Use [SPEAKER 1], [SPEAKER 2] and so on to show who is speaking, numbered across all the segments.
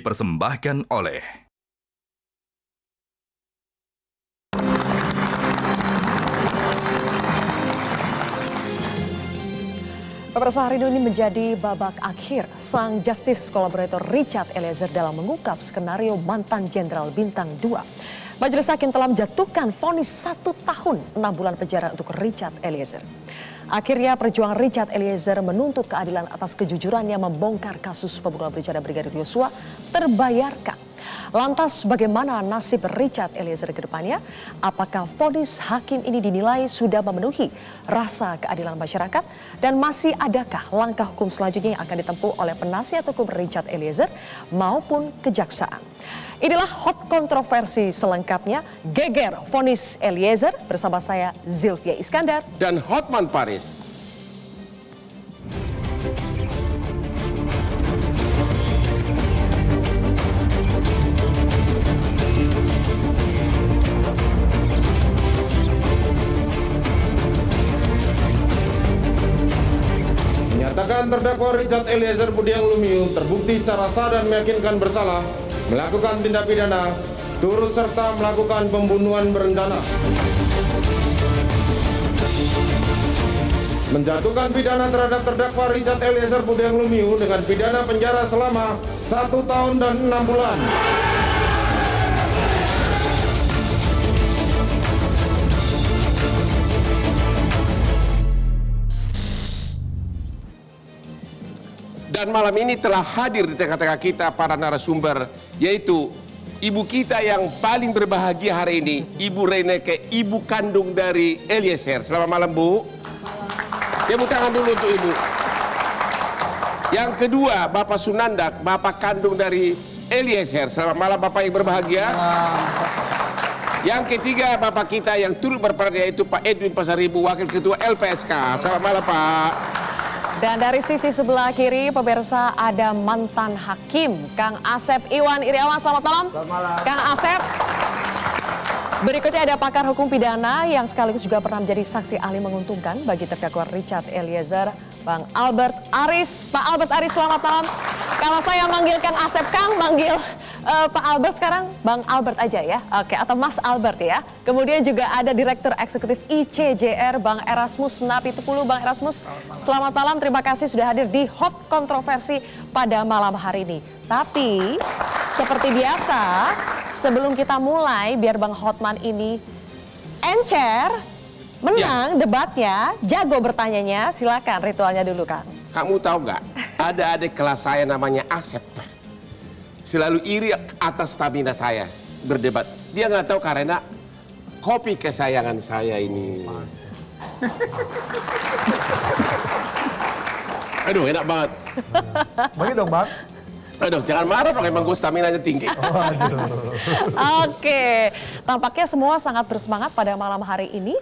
[SPEAKER 1] dipersembahkan oleh
[SPEAKER 2] Pemirsa, hari ini menjadi babak akhir. Sang justice kolaborator Richard Eliezer dalam mengungkap skenario mantan Jenderal Bintang 2. Majelis Hakim telah menjatuhkan vonis 1 tahun 6 bulan penjara untuk Richard Eliezer. Akhirnya perjuangan Richard Eliezer menuntut keadilan atas kejujurannya membongkar kasus pembunuhan berencana Brigadir Yosua terbayarkan. Lantas bagaimana nasib Richard Eliezer ke depannya? Apakah vonis hakim ini dinilai sudah memenuhi rasa keadilan masyarakat? Dan masih adakah langkah hukum selanjutnya yang akan ditempuh oleh penasihat hukum Richard Eliezer maupun kejaksaan? Inilah hot kontroversi selengkapnya. Geger vonis Eliezer bersama saya Zilvia Iskandar
[SPEAKER 3] dan Hotman Paris. Menyatakan terdakwa Richard Eliezer Budiang Lumiu terbukti secara sah dan meyakinkan bersalah melakukan tindak pidana turut serta melakukan pembunuhan berencana. Menjatuhkan pidana terhadap terdakwa Richard Eliezer Budiang Lumiu dengan pidana penjara selama 1 tahun dan 6 bulan. Dan malam ini telah hadir di tengah-tengah kita para narasumber, yaitu ibu kita yang paling berbahagia hari ini, Ibu Reneke, ibu kandung dari Eliezer. Selamat malam, Bu. Tepuk tangan dulu untuk Ibu. Yang kedua, Bapak Sunandak, bapak kandung dari Eliezer. Selamat malam, Bapak yang berbahagia. Yang ketiga, Bapak kita yang turut berperan, yaitu Pak Edwin Pasaribu, Wakil Ketua LPSK. Selamat malam, Pak.
[SPEAKER 2] Dan dari sisi sebelah kiri, pemirsa, ada mantan hakim, Kang Asep Iwan Iriawan. Selamat malam.
[SPEAKER 4] Selamat malam.
[SPEAKER 2] Kang Asep. Berikutnya ada pakar hukum pidana yang sekaligus juga pernah menjadi saksi ahli menguntungkan bagi terdakwa Richard Eliezer, Bang Albert Aris. Pak Albert Aris, selamat malam. Kalau saya manggil Kang Asep, Kang manggil Pak Albert, sekarang Bang Albert aja ya. Oke, atau Mas Albert ya. Kemudian juga ada Direktur Eksekutif ICJR, Bang Erasmus Napitupulu. Bang Erasmus, selamat malam. Terima kasih sudah hadir di Hot Kontroversi pada malam hari ini. Tapi seperti biasa, sebelum kita mulai, biar Bang Hotman ini encer, menang debatnya, jago bertanyanya, silakan ritualnya dulu, Kang.
[SPEAKER 3] Kamu tahu nggak, ada adik kelas saya namanya Asep. Selalu iri atas stamina saya berdebat. Dia nggak tahu karena kopi kesayangan saya ini. Aduh, enak banget.
[SPEAKER 4] Bagi dong, Bang.
[SPEAKER 3] Aduh, jangan marah dong, emang gue stamina-nya tinggi.
[SPEAKER 2] Oke, tampaknya semua sangat bersemangat pada malam hari ini.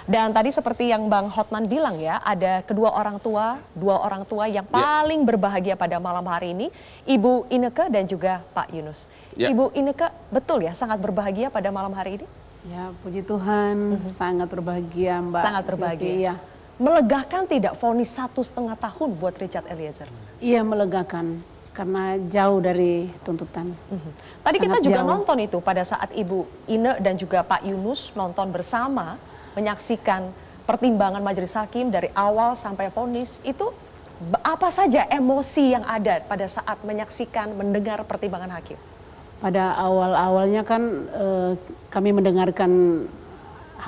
[SPEAKER 2] Dan tadi seperti yang Bang Hotman bilang ya, ada dua orang tua yang paling berbahagia pada malam hari ini, Ibu Ineke dan juga Pak Yunus. Ibu Ineke, betul ya sangat berbahagia pada malam hari ini?
[SPEAKER 5] Ya, puji Tuhan, sangat berbahagia, Mbak.
[SPEAKER 2] Sangat berbahagia.
[SPEAKER 5] Sylvia.
[SPEAKER 2] Melegakan tidak vonis 1,5 tahun buat Richard Eliezer?
[SPEAKER 5] Iya, melegakan karena jauh dari tuntutan.
[SPEAKER 2] Tadi kita
[SPEAKER 5] Sangat
[SPEAKER 2] juga
[SPEAKER 5] jauh.
[SPEAKER 2] nonton itu pada saat Ibu Ine dan juga Pak Yunus nonton bersama, menyaksikan pertimbangan majelis hakim dari awal sampai vonis. Itu apa saja emosi yang ada pada saat menyaksikan, mendengar pertimbangan hakim?
[SPEAKER 5] Pada awal-awalnya kan kami mendengarkan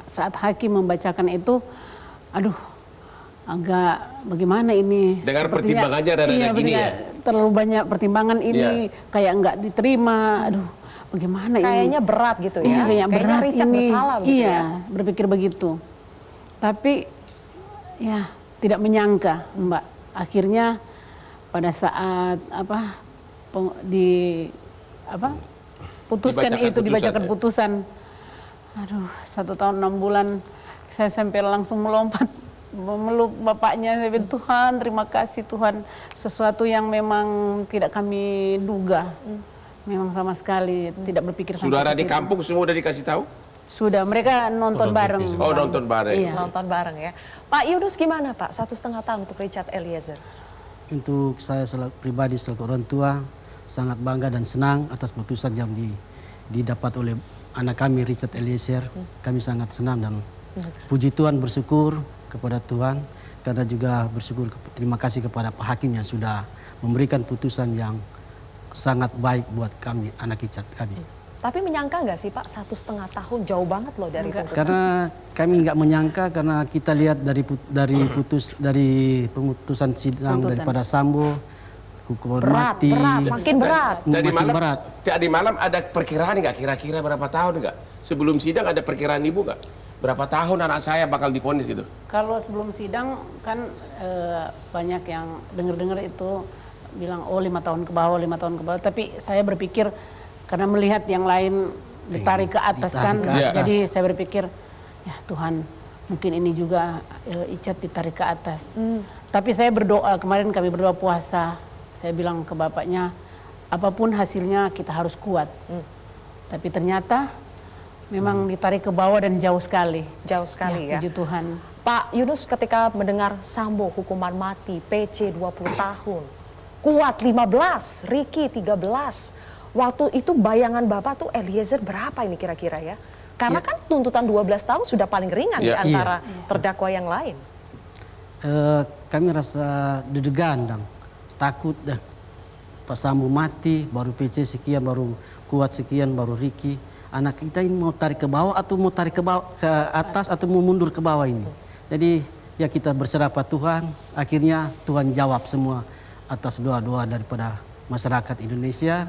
[SPEAKER 5] saat hakim membacakan itu, aduh, agak bagaimana ini?
[SPEAKER 3] Dengar
[SPEAKER 5] Sepertinya-
[SPEAKER 3] pertimbangannya ada
[SPEAKER 5] iya,
[SPEAKER 3] gini ya?
[SPEAKER 5] Terlalu banyak pertimbangan ini, kayak nggak diterima, aduh. Bagaimana ini?
[SPEAKER 2] Kayaknya berat gitu ya.
[SPEAKER 5] Iya,
[SPEAKER 2] Kayaknya
[SPEAKER 5] berat
[SPEAKER 2] Richard
[SPEAKER 5] ini.
[SPEAKER 2] bersalah begitu
[SPEAKER 5] iya,
[SPEAKER 2] ya.
[SPEAKER 5] berpikir begitu. Tapi ya tidak menyangka, Mbak. Akhirnya pada saat dibacakan putusan. Aduh, 1 tahun 6 bulan saya sampai langsung melompat memeluk bapaknya. Saya bilang, Tuhan, terima kasih Tuhan. Sesuatu yang memang tidak kami duga. Memang sama sekali tidak berpikir sampai
[SPEAKER 3] Saudara di
[SPEAKER 5] ke situ.
[SPEAKER 3] kampung semua udah dikasih tahu?
[SPEAKER 5] Sudah, mereka nonton bareng.
[SPEAKER 3] Oh, nonton bareng.
[SPEAKER 5] Iya.
[SPEAKER 2] Nonton bareng ya. Pak Yunus gimana Pak, 1,5 tahun untuk Richard Eliezer?
[SPEAKER 6] Untuk saya pribadi selaku orang tua,
[SPEAKER 1] sangat bangga dan senang atas putusan yang didapat oleh anak kami Richard Eliezer. Kami sangat senang dan puji Tuhan, bersyukur kepada Tuhan, karena juga bersyukur terima kasih kepada Pak Hakim yang sudah memberikan putusan yang sangat baik buat kami, anak Richard kami.
[SPEAKER 2] Tapi menyangka nggak sih Pak, 1,5 tahun jauh banget loh dari tuntutan?
[SPEAKER 1] Karena kami nggak menyangka, karena kita lihat dari pemutusan sidang daripada Sambo, hukuman mati,
[SPEAKER 2] makin berat.
[SPEAKER 3] Tadi malam ada perkiraan nggak, kira-kira berapa tahun nggak? Sebelum sidang ada perkiraan Ibu nggak? Berapa tahun anak saya bakal divonis gitu?
[SPEAKER 5] Kalau sebelum sidang kan banyak yang dengar-dengar itu bilang 5 tahun ke bawah, 5 tahun ke bawah. Tapi saya berpikir karena melihat yang lain ditarik ke atas kan, jadi saya berpikir ya Tuhan, mungkin ini juga Icat ditarik ke atas. Tapi saya berdoa, kemarin kami berdoa puasa, saya bilang ke bapaknya, apapun hasilnya kita harus kuat. Tapi ternyata memang ditarik ke bawah dan jauh sekali.
[SPEAKER 2] Jauh sekali ya.
[SPEAKER 5] Puji Tuhan.
[SPEAKER 2] Pak Yunus, ketika mendengar Sambo hukuman mati, PC 20 tahun, Kuat 15, Ricky 13. Waktu itu bayangan Bapak tuh Eliezer berapa ini kira-kira ya? Karena kan tuntutan 12 tahun sudah paling ringan di antara terdakwa yang lain.
[SPEAKER 1] Kami rasa deg-degan dan takut dah. Pak Sambo mati, baru PC sekian, baru Kuat sekian, baru Ricky. Anak kita ini mau tarik ke bawah atau mau tarik ke atas atau mau mundur ke bawah ini. Jadi ya kita berserah pada Tuhan. Akhirnya Tuhan jawab semua atas doa-doa daripada masyarakat Indonesia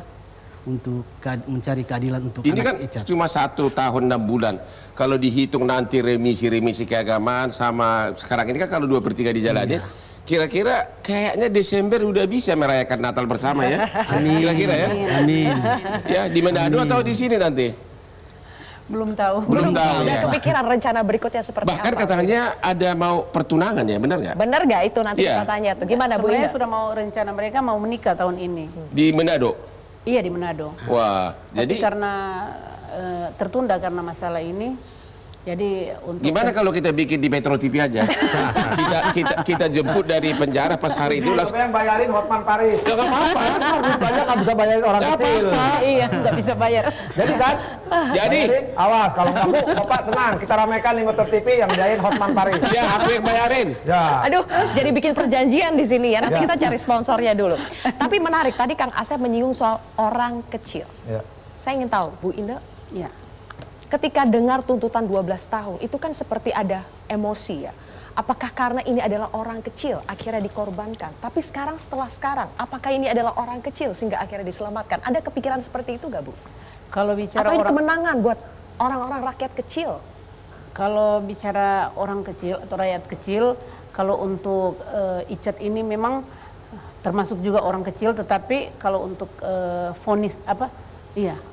[SPEAKER 1] untuk mencari keadilan untuk
[SPEAKER 3] ini
[SPEAKER 1] anak
[SPEAKER 3] kan
[SPEAKER 1] Icat.
[SPEAKER 3] Cuma 1 tahun 6 bulan. Kalau dihitung nanti remisi keagamaan sama sekarang ini kan kalau 2/3 dijalanin, kira-kira kayaknya Desember udah bisa merayakan Natal bersama ya.
[SPEAKER 1] Amin.
[SPEAKER 3] Kira-kira ya.
[SPEAKER 1] Amin.
[SPEAKER 3] Ya di Manado atau di sini nanti?
[SPEAKER 5] Belum tahu.
[SPEAKER 3] Belum tahu
[SPEAKER 2] Ada
[SPEAKER 3] ya.
[SPEAKER 2] kepikiran rencana berikutnya seperti
[SPEAKER 3] Bahkan
[SPEAKER 2] apa?
[SPEAKER 3] katanya ada mau pertunangan ya, benar nggak?
[SPEAKER 2] Benar nggak itu nanti
[SPEAKER 3] Iya.
[SPEAKER 2] kita tanya tuh. Gimana Bu
[SPEAKER 5] Sebenarnya
[SPEAKER 2] Indah?
[SPEAKER 5] sudah mau rencana mereka mau menikah tahun ini.
[SPEAKER 3] Di Manado.
[SPEAKER 5] Iya di Manado.
[SPEAKER 3] Wah,
[SPEAKER 5] Tapi
[SPEAKER 3] jadi
[SPEAKER 5] karena tertunda karena masalah ini, jadi untuk
[SPEAKER 3] gimana kalau kita bikin di Metro TV aja? kita jemput dari penjara pas hari itu langsung.
[SPEAKER 4] Siapa yang bayarin Hotman Paris?
[SPEAKER 3] Ya nggak apa-apa.
[SPEAKER 4] Habis banyak nggak bisa bayarin orang
[SPEAKER 3] Nggak
[SPEAKER 4] kecil.
[SPEAKER 3] apa-apa.
[SPEAKER 5] iya nggak bisa bayar.
[SPEAKER 4] Jadi kan?
[SPEAKER 3] Jadi
[SPEAKER 4] Awas, kalau nggak Bu, Bapak tenang. Kita ramekan di Metro TV yang bayarin Hotman Paris.
[SPEAKER 3] ya aku yang bayarin.
[SPEAKER 4] Ya.
[SPEAKER 2] Aduh, jadi bikin perjanjian di sini ya. Nanti
[SPEAKER 4] Ya.
[SPEAKER 2] kita cari sponsornya dulu. Tapi menarik, tadi Kang Asep menyinggung soal orang kecil.
[SPEAKER 4] Ya.
[SPEAKER 2] Saya ingin tahu, Bu Indah,
[SPEAKER 5] Ya.
[SPEAKER 2] ketika dengar tuntutan 12 tahun, itu kan seperti ada emosi ya. Apakah karena ini adalah orang kecil, akhirnya dikorbankan? Tapi setelah sekarang, apakah ini adalah orang kecil sehingga akhirnya diselamatkan? Ada kepikiran seperti itu gak Bu?
[SPEAKER 5] Kalau bicara
[SPEAKER 2] Atau ini
[SPEAKER 5] orang
[SPEAKER 2] kemenangan buat orang-orang rakyat kecil?
[SPEAKER 5] Kalau bicara orang kecil atau rakyat kecil, kalau untuk Icat ini memang termasuk juga orang kecil, tetapi kalau untuk vonis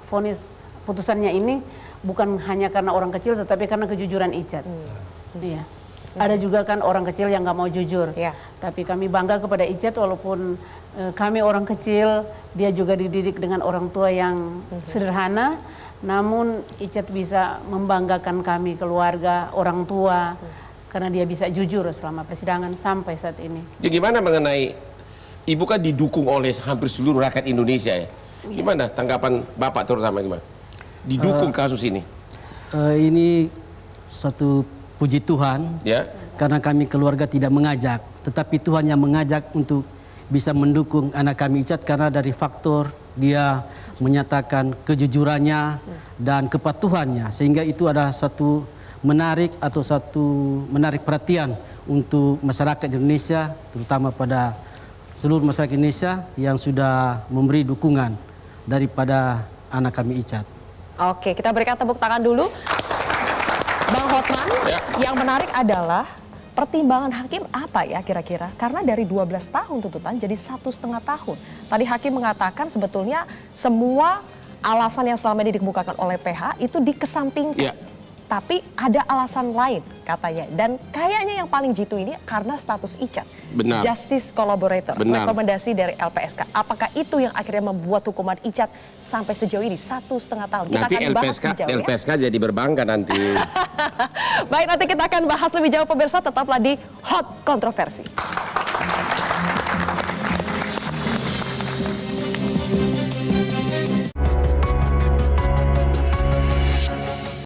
[SPEAKER 5] vonis putusannya ini bukan hanya karena orang kecil, tetapi karena kejujuran Icat. Iya. Ada juga kan orang kecil yang nggak mau jujur.
[SPEAKER 2] Ya.
[SPEAKER 5] Tapi kami bangga kepada Icat walaupun kami orang kecil, dia juga dididik dengan orang tua yang sederhana. Namun Icat bisa membanggakan kami keluarga, orang tua, karena dia bisa jujur selama persidangan sampai saat ini.
[SPEAKER 3] Ya gimana mengenai Ibu kan didukung oleh hampir seluruh rakyat Indonesia ya. Gimana tanggapan Bapak terutama gimana? Didukung kasus ini.
[SPEAKER 1] Ini satu puji Tuhan,
[SPEAKER 3] Ya.
[SPEAKER 1] karena kami keluarga tidak mengajak, tetapi Tuhan yang mengajak untuk bisa mendukung anak kami Icat, karena dari faktor dia menyatakan kejujurannya dan kepatuhannya, sehingga itu ada satu menarik perhatian untuk masyarakat Indonesia, terutama pada seluruh masyarakat Indonesia yang sudah memberi dukungan daripada anak kami Icat.
[SPEAKER 2] Oke, kita berikan tepuk tangan dulu. Bang Hotman,
[SPEAKER 3] Ya.
[SPEAKER 2] yang menarik adalah pertimbangan hakim apa ya kira-kira? Karena dari 12 tahun tuntutan jadi 1,5 tahun. Tadi hakim mengatakan sebetulnya semua alasan yang selama ini dikemukakan oleh PH itu dikesampingkan.
[SPEAKER 3] Ya.
[SPEAKER 2] Tapi ada alasan lain katanya. Dan kayaknya yang paling jitu ini karena status Icat.
[SPEAKER 3] Benar.
[SPEAKER 2] Justice Collaborator.
[SPEAKER 3] Benar.
[SPEAKER 2] Rekomendasi dari LPSK. Apakah itu yang akhirnya membuat hukuman Icat sampai sejauh ini 1,5 tahun? Kita
[SPEAKER 3] Nanti
[SPEAKER 2] akan bahas lebih jauh ya.
[SPEAKER 3] LPSK jadi berbangga nanti.
[SPEAKER 2] Baik, nanti kita akan bahas lebih jauh pemirsa, tetaplah di Hot Kontroversi.